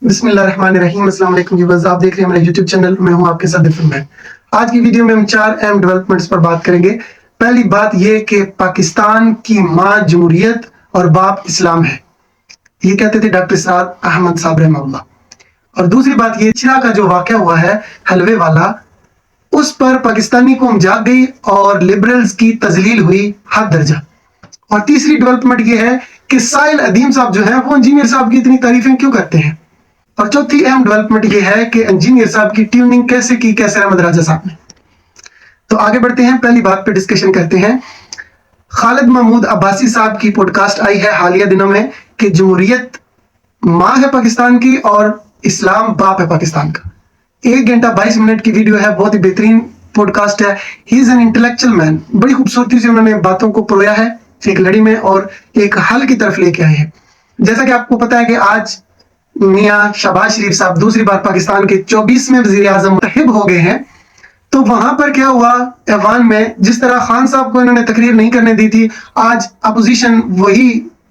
बिस्मिल्लाहिर्रहमानिर्रहीम। अस्सलाम वालेकुम व्यूअर्स, आप देख रहे हैं मेरा यूट्यूब चैनल। मैं हूं आपके साथ दिफर में। आज की वीडियो में हम 4 अहम डेवलपमेंट्स पर बात करेंगे। पहली बात ये कि पाकिस्तान की माँ जमहूरियत और बाप इस्लाम है, ये कहते थे डॉक्टर साद अहमद साहब रहमतुल्लाह। और दूसरी बात ये चिरा का जो वाक़या हुआ है हलवे वाला, उस पर पाकिस्तानी कौम जाग गई और लिबरल्स की तजलील हुई हद दर्जा। और तीसरी डेवलपमेंट ये है कि साहिल अदीम साहब जो है वो इंजीनियर साहब की इतनी तारीफें क्यों करते हैं। और चौथी अहम डेवलपमेंट ये है कि इंजीनियर साहब की ट्यूनिंग कैसे की कैसर अहमद राजा साहब ने। तो आगे बढ़ते हैं, पहली बात पे डिस्कशन करते हैं। खालिद महमूद अब्बासी साहब की पॉडकास्ट आई है हालिया दिनों में कि जमहूरियत माँ है पाकिस्तान की और इस्लाम बाप है पाकिस्तान का। 1 घंटा 22 मिनट की वीडियो है, बहुत ही बेहतरीन पॉडकास्ट है। He is an intellectual man. बड़ी खूबसूरती से उन्होंने बातों को परोया है एक लड़ी में और एक हल की तरफ लेके आए हैं। जैसा कि आपको पता है कि आज मियां शहबाज शरीफ साहब दूसरी बार पाकिस्तान के 24वें वजीर आजम मुंतखब हो गए हैं। तो वहां पर क्या हुआ, ऐवान में जिस तरह खान साहब को इन्होंने तकरीर नहीं करने दी थी, आज अपोजिशन वही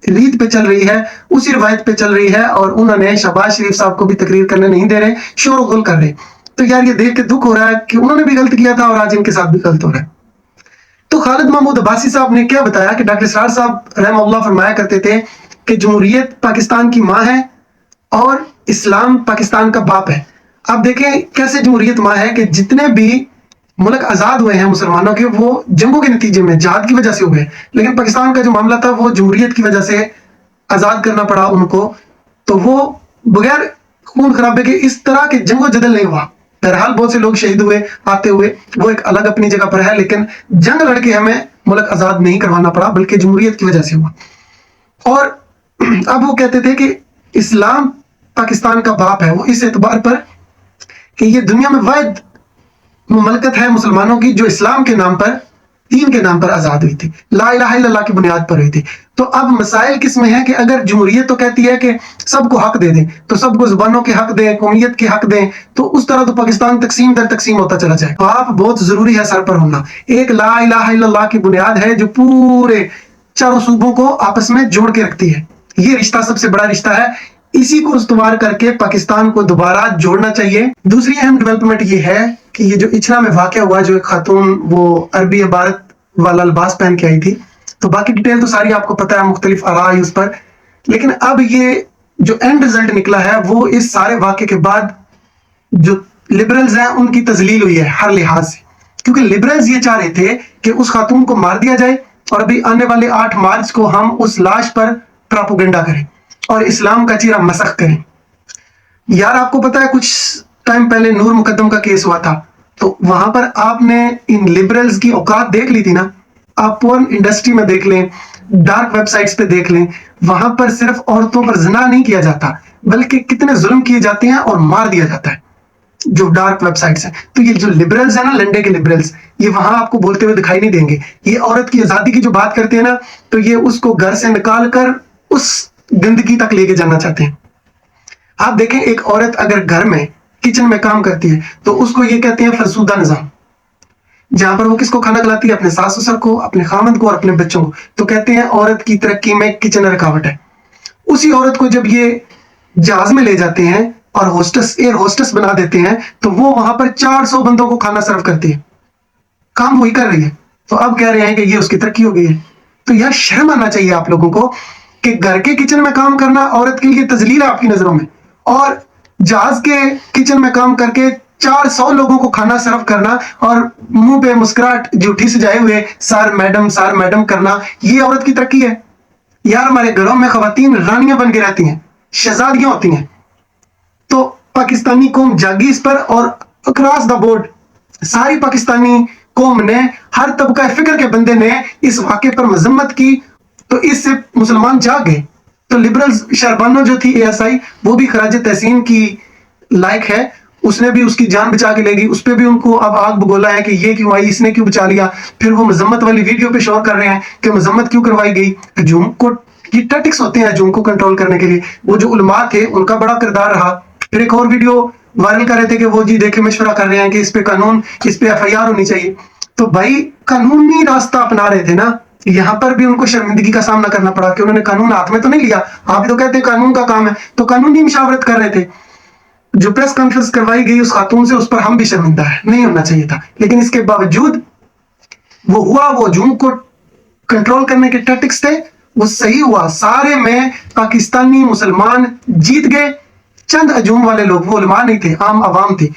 रीत पे चल रही है, उसी रवायत पे चल रही है और उन्होंने शहबाज शरीफ साहब को भी तकरीर करने नहीं दे रहे, शोर गुल कर रहे। तो यार ये देख के दुख हो रहा है कि उन्होंने भी गलत किया था और आज इनके साथ भी गलत हो रहा है। तो खालिद महमूद अब्बासी साहब ने क्या बताया कि डॉक्टर सरार साहब रहमतुल्लाह फरमाया करते थे कि जमहूरियत पाकिस्तान की माँ है और इस्लाम पाकिस्तान का बाप है। अब देखें कैसे जमहूरियत माँ है कि जितने भी मुल्क आजाद हुए हैं मुसलमानों के, वो जंगों के नतीजे में जहाद की वजह से हुए, लेकिन पाकिस्तान का जो मामला था वो जमहूरियत की वजह से आजाद करना पड़ा उनको। तो वो बगैर खून खराबे के इस तरह के जंगो जदल नहीं हुआ। बहरहाल बहुत से लोग शहीद हुए आते हुए, वो एक अलग अपनी जगह पर है, लेकिन जंग लड़के हमें मुल्क आजाद नहीं करवाना पड़ा, बल्कि जमहूरियत की वजह से हुआ। और अब वो कहते थे कि इस्लाम पाकिस्तान का बाप है, वो इस एतबार पर कि ये दुनिया में वाहिद मुमलकत है मुसलमानों की जो इस्लाम के नाम पर, दीन के नाम पर आजाद हुई थी, ला इलाहा इल्लल्लाह की बुनियाद पर हुई थी। तो अब मसाइल किस में है कि अगर जमहूरियत तो कहती है कि सबको हक दे दें, तो सबको जुबानों के हक दें, कौमियत के हक दें, तो उस तरह तो पाकिस्तान तकसीम दर तकसीम होता चला जाए। बाप बहुत जरूरी है सर पर होना। एक ला इलाहा इल्लल्लाह की बुनियाद है जो पूरे चारों सूबों को आपस में जोड़ के रखती है। ये रिश्ता सबसे बड़ा रिश्ता है, इसी को इस्तेमाल करके पाकिस्तान को दोबारा जोड़ना चाहिए। दूसरी अहम डेवलपमेंट ये है कि ये जो इचरा में वाकया हुआ, जो एक खातून वो अरबी इबारत वाला लिबास पहन के आई थी, तो बाकी डिटेल तो सारी आपको पता है, मुख्तलिफ आरा है उस पर। लेकिन अब ये जो एंड रिजल्ट निकला है वो इस सारे वाकये के बाद जो लिबरल्स हैं उनकी तजलील हुई है हर लिहाज से, क्योंकि लिबरल्स ये चाह रहे थे कि उस खातून को मार दिया जाए और अभी आने वाले 8 मार्च को हम उस लाश पर प्रोपेगेंडा करें और इस्लाम का चेहरा मसख करें। यार आपको पता है कुछ टाइम पहले नूर मुकद्दम का केस हुआ था, तो वहां पर आपने इन लिबरल्स की औकात देख ली थी ना। आप पोर्न इंडस्ट्री में देख लें, डार्क वेबसाइट्स पे देख लें, वहां पर सिर्फ औरतों पर ज़िना नहीं किया जाता, बल्कि कितने जुल्म किए जाते हैं और मार दिया जाता है जो डार्क वेबसाइट्स हैं। तो ये जो लिबरल्स है ना, लंडे के लिबरल्स, ये वहां आपको बोलते हुए दिखाई नहीं देंगे। ये औरत की आजादी की जो बात करते हैं ना, तो ये उसको घर से निकाल कर उस गंदगी तक लेके जाना चाहते हैं। आप देखें, एक औरत अगर घर में किचन में काम करती है तो उसको ये कहते हैं फरसूदा निजाम, जहां पर वो किसको खाना खिलाती है, अपने सास ससुर को, अपने खामद को और अपने बच्चों को। तो कहते हैं औरत की तरक्की में किचन रुकावट है। उसी औरत को जब ये जहाज में ले जाते हैं और होस्टेस, एयर होस्टेस बना देते हैं, तो वो वहां पर 400 बंदों को खाना सर्व करती है, काम वही कर रही है। तो अब कह रहे हैं कि ये उसकी तरक्की हो गई है। तो यार शर्म आना चाहिए आप लोगों को कि घर के किचन में काम करना औरत के लिए तजलील है आपकी नजरों में, और जहाज के किचन में काम करके 400 लोगों को खाना सर्व करना और मुंह पे मुस्कुराहट झूठी सजाए हुए सर मैडम करना, ये औरत की तरक्की है। यार हमारे घरों में खवातीन रानियां बन के रहती हैं, शहजादियां होती हैं। तो पाकिस्तानी कौम जागी इस पर, और अक्रॉस द बोर्ड सारी पाकिस्तानी कौम ने, हर तबका फिक्र के बंदे ने इस वाक़े पर मजम्मत की, तो इससे मुसलमान जाग गए। तो लिबरल्स शहरबानो जो थी ASI, वो भी खराज तहसीन की लायक है, उसने भी उसकी जान बचा के लेगी। उस पर भी उनको अब आग बगोला है कि ये क्यों आई, इसने क्यों बचा लिया। फिर वो मजम्मत वाली वीडियो पे शोर कर रहे हैं कि मजम्मत क्यों करवाई गई। हजूम को, ये टैक्टिक्स होते हैं हजूम को कंट्रोल करने के लिए। वो जो उलमा थे उनका बड़ा किरदार रहा। फिर एक और वीडियो वायरल कर रहे थे कि वो जी देखे मशवरा कर रहे हैं कि इस पे कानून, इस पे FIR होनी चाहिए। तो भाई कानूनी रास्ता अपना रहे थे ना, यहाँ पर भी उनको शर्मिंदगी का सामना करना पड़ा कि उन्होंने कानून हाथ में तो नहीं लिया। आप भी तो कहते हैं कानून का काम है, तो कानूनी मशावरत कर रहे थे। जो प्रेस कॉन्फ्रेंस करवाई गई उस खातून से, उस पर हम भी शर्मिंदा है, नहीं होना चाहिए था, लेकिन इसके बावजूद वो हुआ। वो हजूम को कंट्रोल करने के टैक्टिक्स थे, वो सही हुआ। सारे में पाकिस्तानी मुसलमान जीत गए। चंद हजूम वाले लोग, वो उलमा नहीं थे, आम आवाम थे,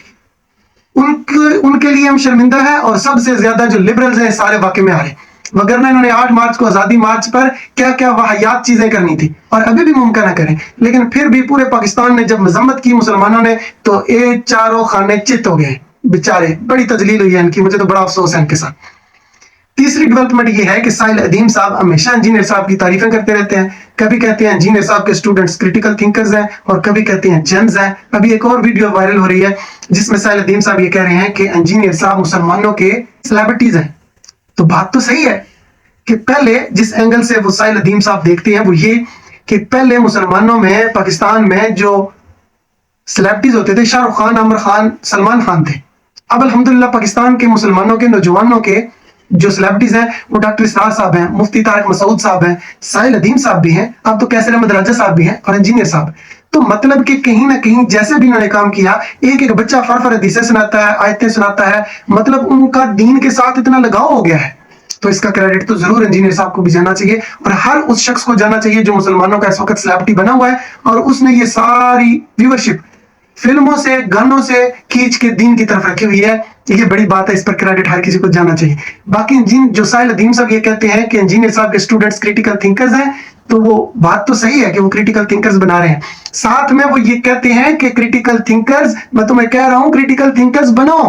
उनके लिए हम शर्मिंदा है। और सबसे ज्यादा जो लिबरल्स हैं सारे वाकई में आ रहे, वगरना इन्होंने 8 मार्च को आजादी मार्च पर क्या क्या वाहियात चीजें करनी थी, और अभी भी मुमकिन है करें। लेकिन फिर भी पूरे पाकिस्तान ने जब मजम्मत की मुसलमानों ने, तो ये चारों खाने चित हो गए बेचारे। बड़ी तजलील हुई है इनकी, मुझे तो बड़ा अफसोस है इनके साथ। तीसरी डेवलपमेंट ये है कि साहिल अदीम साहब हमेशा इंजीनियर साहब की तारीफें करते रहते हैं। कभी कहते हैं इंजीनियर साहब के स्टूडेंट्स क्रिटिकल थिंकर्स हैं, और कभी कहते हैं जेम्स हैं। अभी एक और वीडियो वायरल हो रही है जिसमें साहिल अदीम साहब ये कह रहे हैं कि इंजीनियर साहब मुसलमानों के सेलिब्रिटीज हैं। तो बात तो सही है कि पहले जिस एंगल से वो साहिल अदीम साहब देखते हैं वो ये कि पहले मुसलमानों में, पाकिस्तान में जो सेलिब्रिटीज होते थे, शाहरुख खान, आमिर खान, सलमान खान थे। अब अल्हम्दुलिल्लाह पाकिस्तान के मुसलमानों के नौजवानों के जो सेलिब्रिटीज हैं वो डॉक्टर इसरार साहब हैं, मुफ्ती तारिक मसूद साहब हैं, साहिल अदीम साहब भी हैं, अब तो कैसर अहमद राजा साहब भी हैं, और इंजीनियर साहब। तो मतलब कि कहीं ना कहीं जैसे भी इन्होंने काम किया, एक एक बच्चा फर हदीसें सुनाता है, आयतें सुनाता है, मतलब उनका दीन के साथ इतना लगाव हो गया है। तो इसका क्रेडिट तो जरूर इंजीनियर साहब को भी जाना चाहिए, और हर उस शख्स को जाना चाहिए जो मुसलमानों का इस वक्त सेलिब्रिटी बना हुआ है, और उसने ये सारी व्यूअरशिप फिल्मों से, गानों से खींच के दीन की तरफ रखी हुई है। ये बड़ी बात है, इस पर क्रेडिट हर किसी को जाना चाहिए। बाकी जो साहिल अदीम साहब ये कहते हैं कि इंजीनियर साहब के स्टूडेंट्स क्रिटिकल थिंकर्स हैं, तो वो बात तो सही है कि वो क्रिटिकल थिंकर्स बना रहे हैं। साथ में वो ये कहते हैं कि क्रिटिकल थिंकर्स, मैं तुम्हें कह रहा हूं क्रिटिकल थिंकर्स बनो।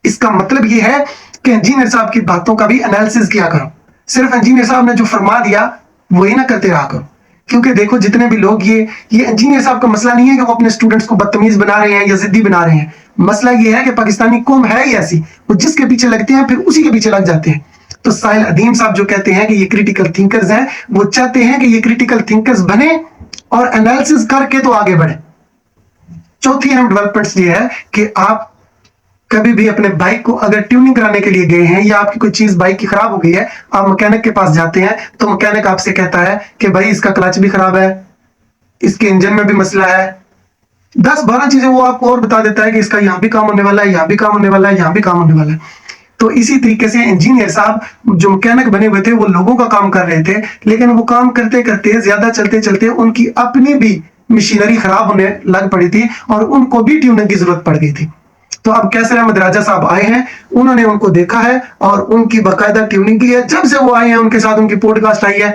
इसका मतलब ये है कि इंजीनियर साहब की बातों का भी एनालिसिस किया करो। सिर्फ इंजीनियर साहब ने जो फरमा दिया वही ना करते रहा करो। क्योंकि देखो जितने भी लोग ये इंजीनियर साहब का मसला नहीं है कि वो अपने स्टूडेंट्स को बदतमीज बना रहे हैं या जिद्दी बना रहे हैं। मसला ये है कि पाकिस्तानी कौम है ही ऐसी, वो जिसके पीछे लगते हैं फिर उसी के पीछे लग जाते हैं। तो साहिल अदीम साहब जो कहते हैं कि ये क्रिटिकल थिंकर्स हैं, वो चाहते हैं कि ये क्रिटिकल थिंकर्स बने और एनालिसिस करके तो आगे बढ़े। चौथी अहम डेवलपमेंट्स ये है कि आप कभी भी अपने बाइक को अगर ट्यूनिंग कराने के लिए गए हैं, या आपकी कोई चीज बाइक की खराब हो गई है, आप मैकेनिक के पास जाते हैं, तो मैकेनिक आपसे कहता है कि भाई इसका क्लच भी खराब है, इसके इंजन में भी मसला है, 10-12 चीजें वो आपको और बता देता है कि इसका यहाँ भी काम होने वाला है, यहाँ भी काम होने वाला है, यहाँ भी काम होने वाला है। तो इसी तरीके से इंजीनियर साहब जो मैकेनिक बने हुए थे वो लोगों का काम कर रहे थे, लेकिन वो काम करते करते, ज्यादा चलते चलते उनकी अपनी भी मशीनरी खराब होने लग पड़ी थी, और उनको भी ट्यूनिंग की जरूरत पड़ गई थी। तो अब कैसर अहमद राजा साहब आए हैं, उन्होंने उनको देखा है और उनकी बाकायदा ट्यूनिंग की है। जब से वो आए हैं उनके साथ उनकी पॉडकास्ट आई है,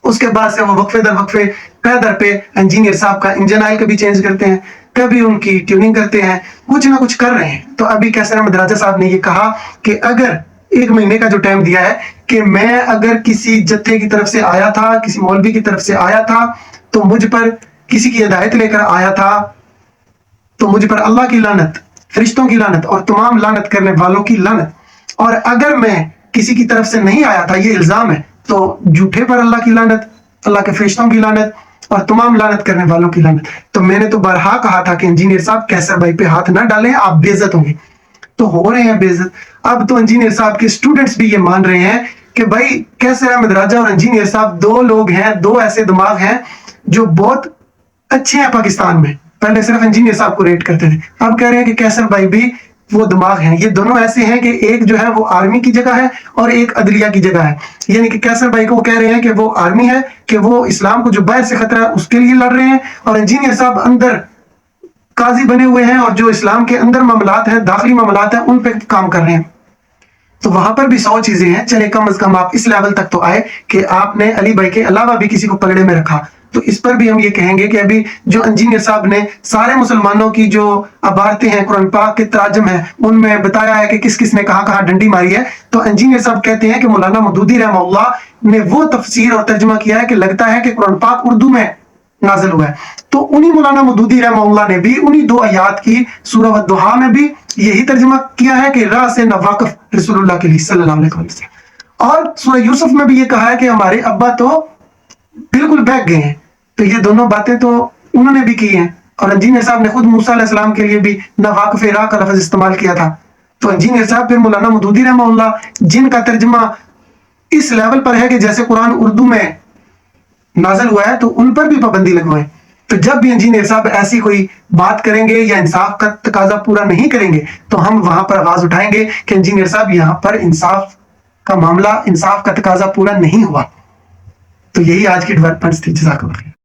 उसके बाद से वो वक्फे दर वक्फे पैदर पे इंजीनियर साहब का इंजन ऑयल कभी चेंज करते हैं, कभी उनकी ट्यूनिंग करते हैं, कुछ ना कुछ कर रहे हैं। तो अभी कैसर अहमद राजा साहब ने ये कहा कि अगर 1 महीने का जो टाइम दिया है कि मैं अगर किसी जत्थे की तरफ से आया था, किसी मौलवी की तरफ से आया था, तो मुझ पर किसी की हिदायत लेकर आया था, तो मुझ पर अल्लाह की लानत, फरिश्तों की लानत और तमाम लानत करने वालों की लानत। और अगर मैं किसी की तरफ से नहीं आया था, ये इल्जाम है, तो झूठे पर अल्लाह की लानत, अल्लाह के फरिश्तों की लानत और तमाम लानत करने वालों की लानत। तो मैंने तो बरहा कहा था कि इंजीनियर साहब कैसर भाई पे हाथ ना डालें, आप बेइज्जत होंगे। तो हो रहे हैं बेइज्जत। अब तो इंजीनियर साहब के स्टूडेंट्स भी ये मान रहे हैं कि भाई कैसर अहमद राजा और इंजीनियर साहब 2 लोग हैं, 2 ऐसे दिमाग हैं जो बहुत अच्छे हैं पाकिस्तान में। पहले सिर्फ इंजीनियर साहब को रेट करते थे, अब कह रहे हैं कि कैसर भाई भी वो दिमाग हैं। ये दोनों ऐसे हैं कि एक जो है वो आर्मी की जगह है और एक अदलिया की जगह है। यानी कि कैसर भाई को कह रहे हैं कि वो आर्मी है, कि वो इस्लाम को जो बाहर से खतरा है उसके लिए लड़ रहे हैं, और इंजीनियर साहब अंदर काजी बने हुए हैं और जो इस्लाम के अंदर मामलात हैं, दाखिली मामलात हैं, उन पे काम कर रहे हैं। तो वहां पर भी 100 चीजें हैं। चले कम से कम आप इस लेवल तक तो आए कि आपने अली भाई के अलावा भी किसी को पलड़े में रखा। तो इस पर भी हम ये कहेंगे कि अभी जो इंजीनियर साहब ने सारे मुसलमानों की जो अबारतें हैं, कुरान पाक के तराजम हैं, उनमें बताया है कि किस किस ने कहां कहां डंडी मारी है। तो इंजीनियर साहब कहते हैं कि मौलाना मौदूदी रहमतुल्लाह ने वो तफसीर और तर्जुमा किया है कि लगता है कि कुरान पाक उर्दू में नाजिल हुआ है। तो उन्हीं मौलाना मौदूदी रहमतुल्लाह ने भी उन्हीं 2 आयात की सूरह वद्दुहा में भी यही तर्जुमा किया है कि राह से नवाकिफ रसूलुल्लाह के लिए सल्लल्लाहु अलैहि वसल्लम। और सूरह यूसुफ में भी ये कहा है कि हमारे अब्बा तो बिल्कुल बहक गए हैं। तो ये दोनों बातें तो उन्होंने भी की हैं, और इंजीनियर साहब ने खुद मूसा अलैहिस्सलाम के लिए भी नवाकिफ राह का लफ्ज इस्तेमाल किया था। तो इंजीनियर साहब फिर मौलाना मौदूदी रहमतुल्लाह जिनका तर्जुमा اس لیول پر ہے کہ جیسے قرآن اردو میں نازل ہوا ہے تو ان پر بھی پابندی لگوائیں. تو جب بھی انجینئر صاحب ایسی کوئی بات کریں گے یا انصاف کا تقاضا پورا نہیں کریں گے تو ہم وہاں پر آواز اٹھائیں گے کہ انجینئر صاحب یہاں پر انصاف کا معاملہ، انصاف کا تقاضا پورا نہیں ہوا. تو یہی آج کی ڈیولپمنٹس تھی. جزاک اللہ خیر.